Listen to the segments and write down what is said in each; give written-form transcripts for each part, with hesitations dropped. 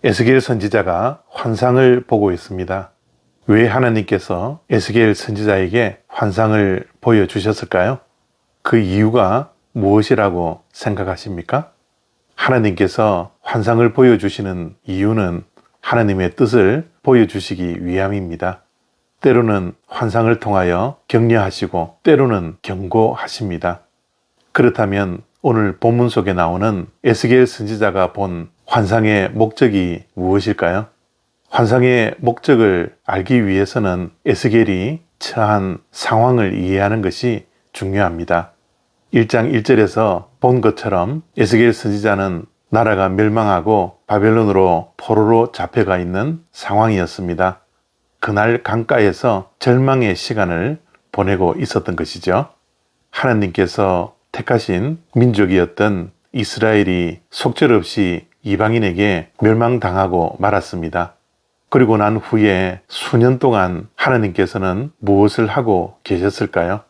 에스겔 선지자가 환상을 보고 있습니다. 왜 하나님께서 에스겔 선지자에게 환상을 보여주셨을까요? 그 이유가 무엇이라고 생각하십니까? 하나님께서 환상을 보여주시는 이유는 하나님의 뜻을 보여주시기 위함입니다. 때로는 환상을 통하여 격려하시고 때로는 경고하십니다. 그렇다면 오늘 본문 속에 나오는 에스겔 선지자가 본 환상의 목적이 무엇일까요? 환상의 목적을 알기 위해서는 에스겔이 처한 상황을 이해하는 것이 중요합니다. 1장 1절에서 본 것처럼 에스겔 선지자는 나라가 멸망하고 바벨론으로 포로로 잡혀가 있는 상황이었습니다. 그날 강가에서 절망의 시간을 보내고 있었던 것이죠. 하나님께서 택하신 민족이었던 이스라엘이 속절없이 이방인에게 멸망당하고 말았습니다. 그리고 난 후에 수년 동안 하나님께서는 무엇을 하고 계셨을까요?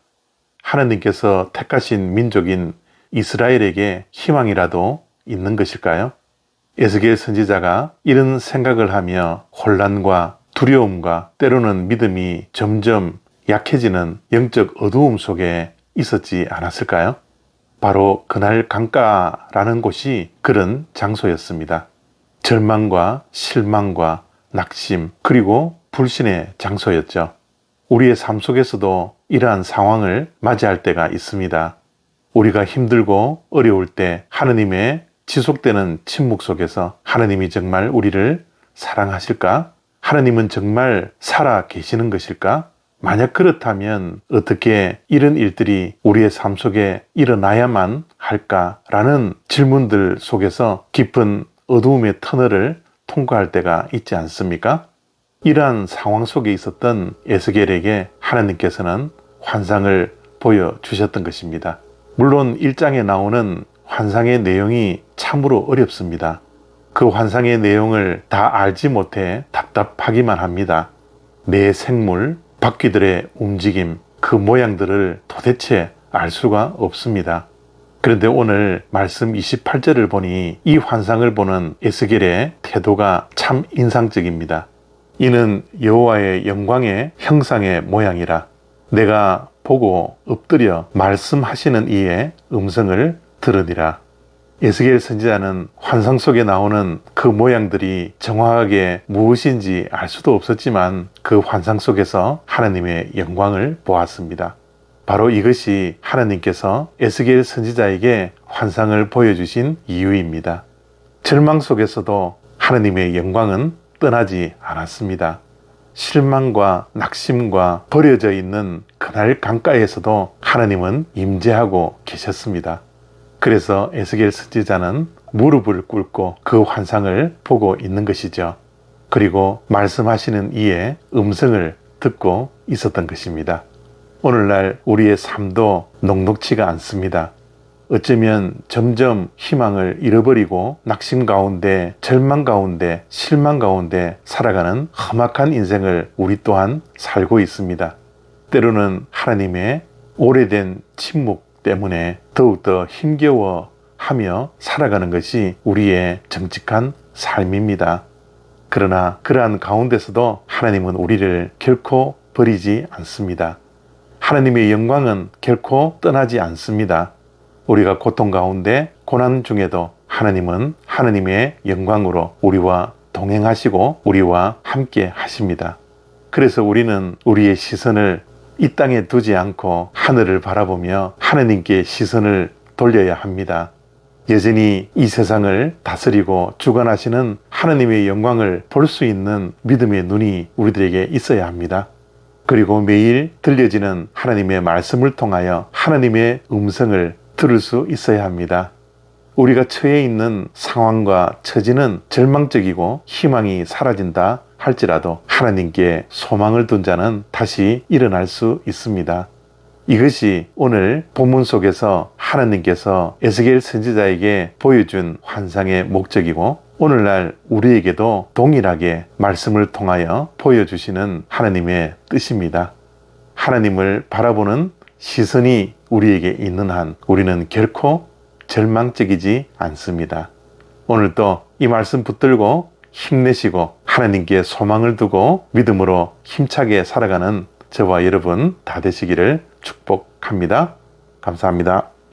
하나님께서 택하신 민족인 이스라엘에게 희망이라도 있는 것일까요? 에스겔 선지자가 이런 생각을 하며 혼란과 두려움과 때로는 믿음이 점점 약해지는 영적 어두움 속에 있었지 않았을까요? 바로 그날 강가라는 곳이 그런 장소였습니다. 절망과 실망과 낙심 그리고 불신의 장소였죠. 우리의 삶 속에서도 이러한 상황을 맞이할 때가 있습니다. 우리가 힘들고 어려울 때 하나님의 지속되는 침묵 속에서 하나님이 정말 우리를 사랑하실까? 하나님은 정말 살아 계시는 것일까? 만약 그렇다면 어떻게 이런 일들이 우리의 삶 속에 일어나야만 할까라는 질문들 속에서 깊은 어두움의 터널을 통과할 때가 있지 않습니까? 이러한 상황 속에 있었던 에스겔에게 하나님께서는 환상을 보여주셨던 것입니다. 물론 1장에 나오는 환상의 내용이 참으로 어렵습니다. 그 환상의 내용을 다 알지 못해 답답하기만 합니다. 내 생물, 바퀴들의 움직임, 그 모양들을 도대체 알 수가 없습니다. 그런데 오늘 말씀 28절을 보니 이 환상을 보는 에스겔의 태도가 참 인상적입니다. 이는 여호와의 영광의 형상의 모양이라 내가 보고 엎드려 말씀하시는 이의 음성을 들으리라. 에스겔 선지자는 환상 속에 나오는 그 모양들이 정확하게 무엇인지 알 수도 없었지만 그 환상 속에서 하나님의 영광을 보았습니다. 바로 이것이 하나님께서 에스겔 선지자에게 환상을 보여주신 이유입니다. 절망 속에서도 하나님의 영광은 떠나지 않았습니다. 실망과 낙심과 버려져 있는 그날 강가에서도 하나님은 임재하고 계셨습니다. 그래서 에스겔 선지자는 무릎을 꿇고 그 환상을 보고 있는 것이죠. 그리고 말씀하시는 이의 음성을 듣고 있었던 것입니다. 오늘날 우리의 삶도 녹록지가 않습니다. 어쩌면 점점 희망을 잃어버리고 낙심 가운데, 절망 가운데, 실망 가운데 살아가는 험악한 인생을 우리 또한 살고 있습니다. 때로는 하나님의 오래된 침묵 때문에 더욱더 힘겨워하며 살아가는 것이 우리의 정직한 삶입니다. 그러나 그러한 가운데서도 하나님은 우리를 결코 버리지 않습니다. 하나님의 영광은 결코 떠나지 않습니다. 우리가 고통 가운데 고난 중에도 하나님은 하나님의 영광으로 우리와 동행하시고 우리와 함께 하십니다. 그래서 우리는 우리의 시선을 이 땅에 두지 않고 하늘을 바라보며 하나님께 시선을 돌려야 합니다. 여전히 이 세상을 다스리고 주관하시는 하나님의 영광을 볼 수 있는 믿음의 눈이 우리들에게 있어야 합니다. 그리고 매일 들려지는 하나님의 말씀을 통하여 하나님의 음성을 들을 수 있어야 합니다. 우리가 처해 있는 상황과 처지는 절망적이고 희망이 사라진다 할지라도 하나님께 소망을 둔 자는 다시 일어날 수 있습니다. 이것이 오늘 본문 속에서 하나님께서 에스겔 선지자에게 보여준 환상의 목적이고 오늘날 우리에게도 동일하게 말씀을 통하여 보여주시는 하나님의 뜻입니다. 하나님을 바라보는 시선이 우리에게 있는 한 우리는 결코 절망적이지 않습니다. 오늘도 이 말씀 붙들고 힘내시고 하나님께 소망을 두고 믿음으로 힘차게 살아가는 저와 여러분 다 되시기를 축복합니다. 감사합니다.